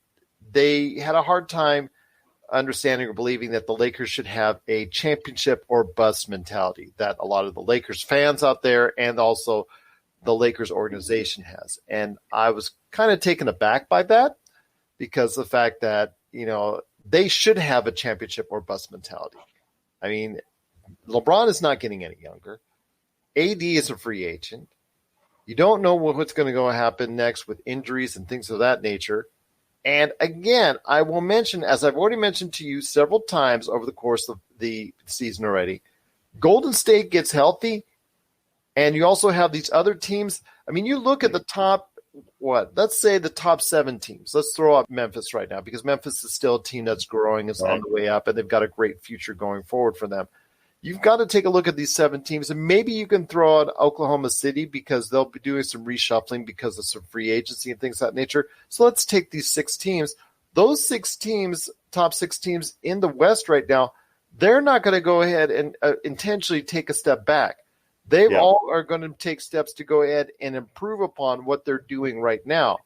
they had a hard time understanding or believing that the Lakers should have a championship or bust mentality that a lot of the Lakers fans out there and also the Lakers organization has. And I was kind of taken aback by that, because the fact that, they should have a championship or bust mentality. I mean, LeBron is not getting any younger. AD is a free agent. You don't know what's going to happen next with injuries and things of that nature. And again, I will mention, as I've already mentioned to you several times over the course of the season already, Golden State gets healthy And you also have these other teams. I mean, you look at the top, let's say the top 7 teams. Let's throw out Memphis right now because Memphis is still a team that's growing, is on the way up, and they've got a great future going forward for them. You've got to take a look at these 7 teams, and maybe you can throw out Oklahoma City because they'll be doing some reshuffling because of some free agency and things of that nature. So let's take these 6 teams. Those 6 teams, top 6 teams in the West right now, they're not going to go ahead and intentionally take a step back. They all are going to take steps to go ahead and improve upon what they're doing right now.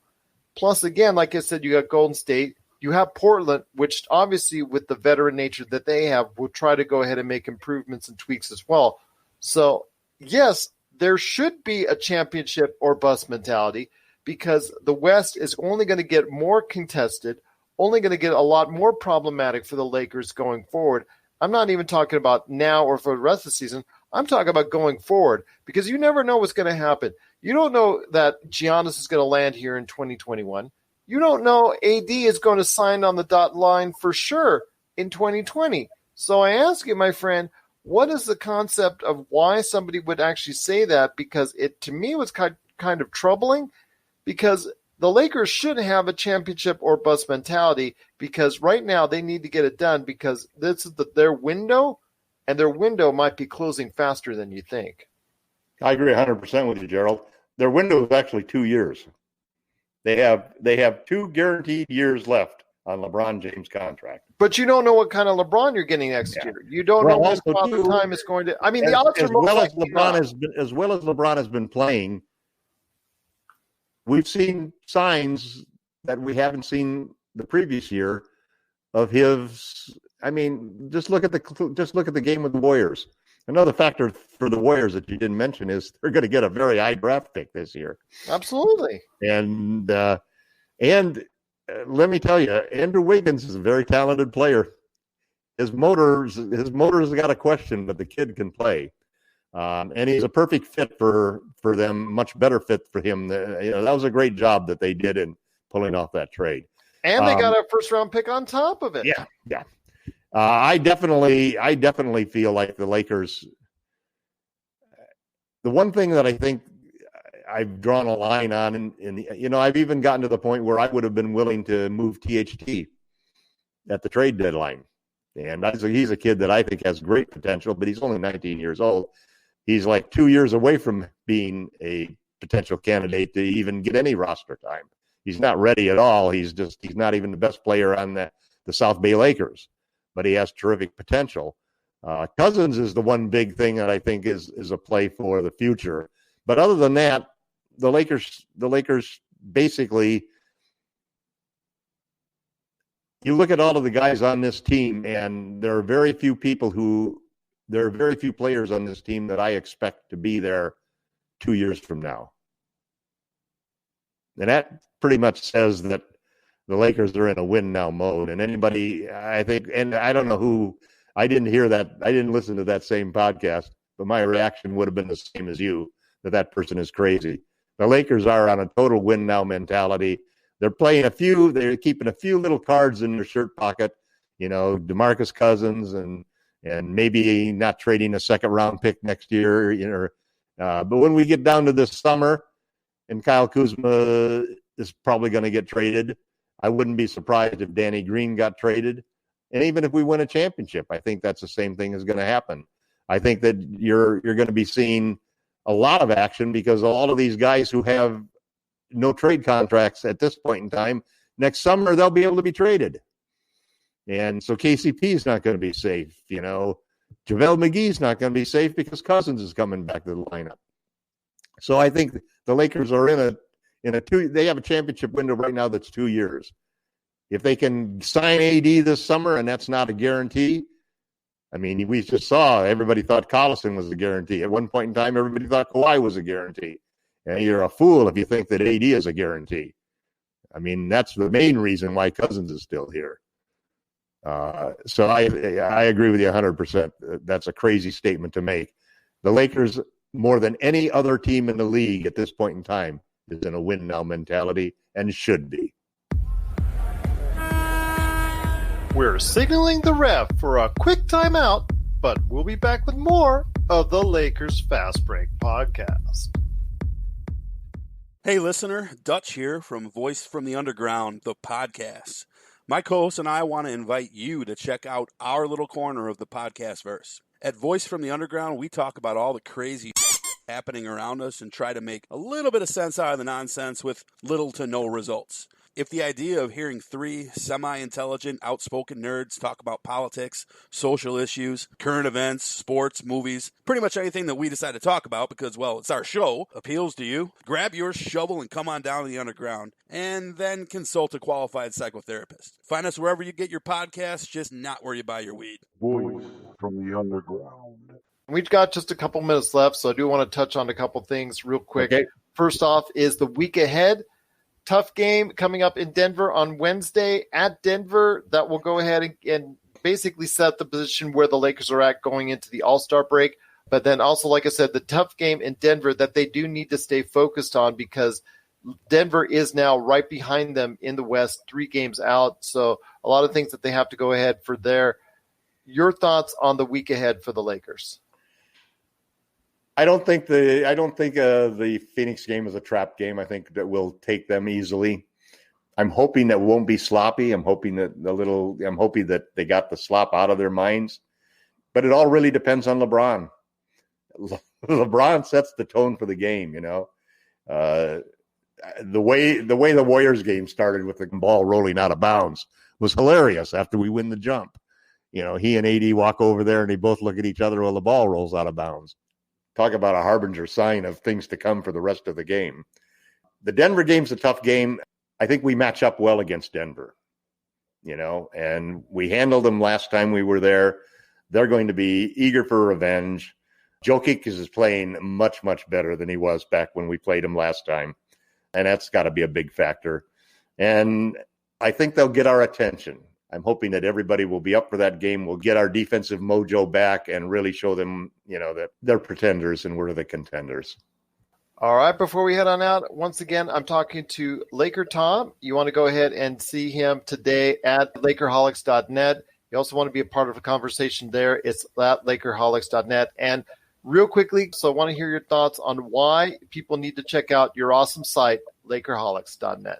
Plus, again, like I said, you got Golden State. You have Portland, which obviously with the veteran nature that they have, will try to go ahead and make improvements and tweaks as well. So, yes, there should be a championship or bust mentality because the West is only going to get more contested, only going to get a lot more problematic for the Lakers going forward. I'm not even talking about now or for the rest of the season. I'm talking about going forward because you never know what's going to happen. You don't know that Giannis is going to land here in 2021. You don't know AD is going to sign on the dot line for sure in 2020. So I ask you, my friend, what is the concept of why somebody would actually say that? Because it, to me, was kind of troubling because the Lakers should have a championship or bust mentality because right now they need to get it done because this is their window, and their window might be closing faster than you think. I agree 100% with you, Gerald. Their window is actually 2 years. They have 2 guaranteed years left on LeBron James' contract. But you don't know what kind of LeBron you're getting next year. You don't know what the time is going to. I mean, the odds are as well as LeBron has been playing. We've seen signs that we haven't seen the previous year of his. I mean, just look at the game with the Warriors. Another factor for the Warriors that you didn't mention is they're going to get a very high draft pick this year. Absolutely. And let me tell you, Andrew Wiggins is a very talented player. His motors got a question, but the kid can play. And he's a perfect fit for them, much better fit for him. That was a great job that they did in pulling off that trade. And they got a first-round pick on top of it. Yeah. I definitely feel like the Lakers. The one thing that I think I've drawn a line on, and I've even gotten to the point where I would have been willing to move THT at the trade deadline. And he's a kid that I think has great potential, but he's only 19 years old. He's like 2 years away from being a potential candidate to even get any roster time. He's not ready at all. He's not even the best player on the South Bay Lakers. But he has terrific potential. Cousins is the one big thing that I think is a play for the future. But other than that, the Lakers basically, you look at all of the guys on this team, and there are very few players on this team that I expect to be there 2 years from now. And that pretty much says that the Lakers are in a win now mode. And anybody, I think, and I don't know who, I didn't hear that. I didn't listen to that same podcast, but my reaction would have been the same as you, that person is crazy. The Lakers are on a total win now mentality. They're keeping a few little cards in their shirt pocket, DeMarcus Cousins and maybe not trading a second round pick next year, but when we get down to this summer and Kyle Kuzma is probably going to get traded, I wouldn't be surprised if Danny Green got traded. And even if we win a championship, I think that's the same thing is going to happen. I think that you're going to be seeing a lot of action because all of these guys who have no trade contracts at this point in time, next summer they'll be able to be traded. And so KCP is not going to be safe. JaVale McGee's not going to be safe because Cousins is coming back to the lineup. So I think the Lakers are they have a championship window right now that's 2 years. If they can sign AD this summer, and that's not a guarantee, I mean, we just saw everybody thought Collison was a guarantee. At one point in time, everybody thought Kawhi was a guarantee. And you're a fool if you think that AD is a guarantee. I mean, that's the main reason why Cousins is still here. So I agree with you 100%. That's a crazy statement to make. The Lakers, more than any other team in the league at this point in time, is in a win now mentality and should be. We're signaling the ref for a quick timeout. but we'll be back with more of the Lakers Fast Break podcast. Hey, listener, Dutch here from Voice from the Underground, the podcast. My co-host and I want to invite you to check out our little corner of the podcast verse. At Voice from the Underground, we talk about all the crazy happening around us and try to make a little bit of sense out of the nonsense with little to no results. If the idea of hearing three semi-intelligent, outspoken nerds talk about politics, social issues, current events, sports, movies, pretty much anything that we decide to talk about because, well, it's our show, appeals to you, grab your shovel and come on down to the underground, and then consult a qualified psychotherapist. Find us wherever you get your podcasts, just not where you buy your weed. Voice from the Underground. We've got just a couple minutes left, so I do want to touch on a couple things real quick. Okay. First off is the week ahead. Tough game coming up in Denver on Wednesday at Denver. That will go ahead and basically set the position where the Lakers are at going into the All-Star break. But then also, like I said, the tough game in Denver that they do need to stay focused on because Denver is now right behind them in the West, 3 games out. So a lot of things that they have to go ahead for there. Your thoughts on the week ahead for the Lakers? I don't think the Phoenix game is a trap game. I think that we'll take them easily. I'm hoping that won't be sloppy. I'm hoping that they got the slop out of their minds. But it all really depends on LeBron. LeBron sets the tone for the game, you know. The way the Warriors game started with the ball rolling out of bounds was hilarious after we win the jump. You know, he and AD walk over there and they both look at each other while the ball rolls out of bounds. Talk about a harbinger sign of things to come for the rest of the game. The Denver game's a tough game. I think we match up well against Denver, you know, and we handled them last time we were there. They're going to be eager for revenge. Jokic is playing much, much better than he was back when we played him last time, and that's got to be a big factor. And I think they'll get our attention. I'm hoping that everybody will be up for that game. We'll get our defensive mojo back and really show them, you know, that they're pretenders and we're the contenders. All right, before we head on out, once again, I'm talking to LakerTom. You want to go ahead and see him today at LakerHolics.net. You also want to be a part of a conversation there. It's at LakerHolics.net. And real quickly, so I want to hear your thoughts on why people need to check out your awesome site, LakerHolics.net.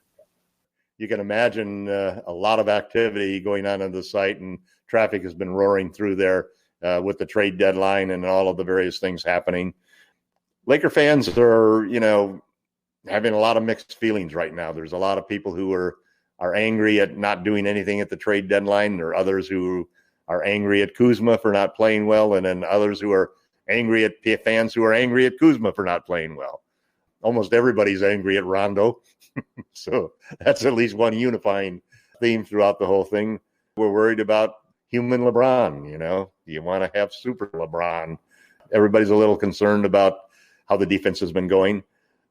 You can imagine a lot of activity going on the site, and traffic has been roaring through there with the trade deadline and all of the various things happening. Laker fans are, you know, having a lot of mixed feelings right now. There's a lot of people who are angry at not doing anything at the trade deadline. There are others who are angry at Kuzma for not playing well, and then others who are angry at fans who are angry at Kuzma for not playing well. Almost everybody's angry at Rondo. So that's at least one unifying theme throughout the whole thing. We're worried about human LeBron, you know. You want to have super LeBron. Everybody's a little concerned about how the defense has been going.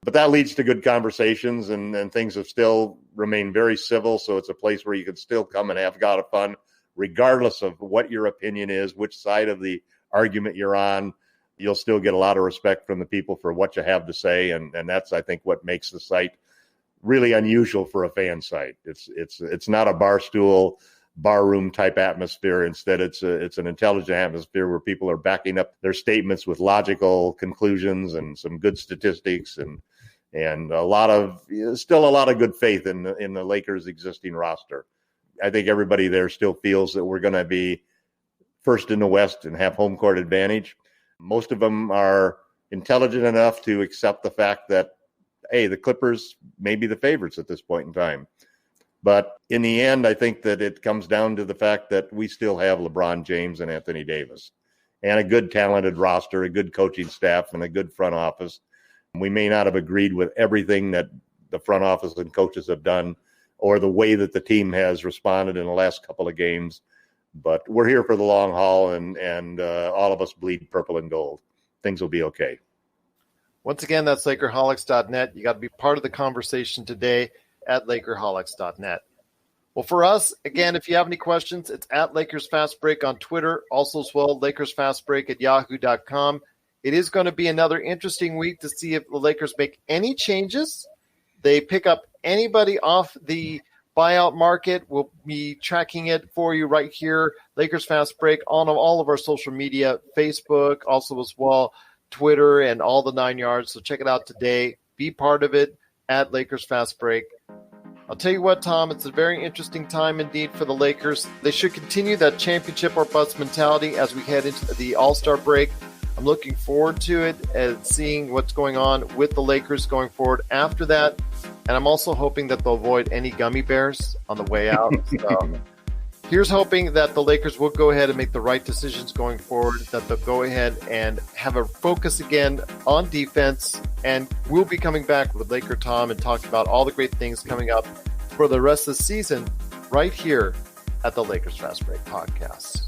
But that leads to good conversations, and things have still remained very civil. So it's a place where you can still come and have got a fun, regardless of what your opinion is, which side of the argument you're on. You'll still get a lot of respect from the people for what you have to say. And that's, I think, what makes the site really unusual for a fan site. It's not a barstool, barroom type atmosphere. Instead, it's an intelligent atmosphere where people are backing up their statements with logical conclusions and some good statistics and still a lot of good faith in the Lakers' existing roster. I think everybody there still feels that we're going to be first in the West and have home court advantage. Most of them are intelligent enough to accept the fact that, hey, the Clippers may be the favorites at this point in time. But in the end, I think that it comes down to the fact that we still have LeBron James and Anthony Davis and a good, talented roster, a good coaching staff, and a good front office. We may not have agreed with everything that the front office and coaches have done or the way that the team has responded in the last couple of games. But we're here for the long haul, and all of us bleed purple and gold. Things will be okay. Once again, that's LakerHolics.net. You got to be part of the conversation today at LakerHolics.net. Well, for us, again, if you have any questions, it's at Lakers Fast Break on Twitter. Also as well, LakersFastBreak@yahoo.com. It is going to be another interesting week to see if the Lakers make any changes. They pick up anybody off the buyout market. We'll be tracking it for you right here, Lakers Fast Break on all of our social media, Facebook, also as well, Twitter, and all the 9 yards. So check it out today. Be part of it at Lakers Fast Break. I'll tell you what, Tom, it's a very interesting time indeed for the Lakers. They should continue that championship or bust mentality as we head into the All-Star break. I'm looking forward to it and seeing what's going on with the Lakers going forward after that. And I'm also hoping that they'll avoid any gummy bears on the way out. So here's hoping that the Lakers will go ahead and make the right decisions going forward, that they'll go ahead and have a focus again on defense. And we'll be coming back with LakerTom and talking about all the great things coming up for the rest of the season right here at the Lakers Fast Break Podcast.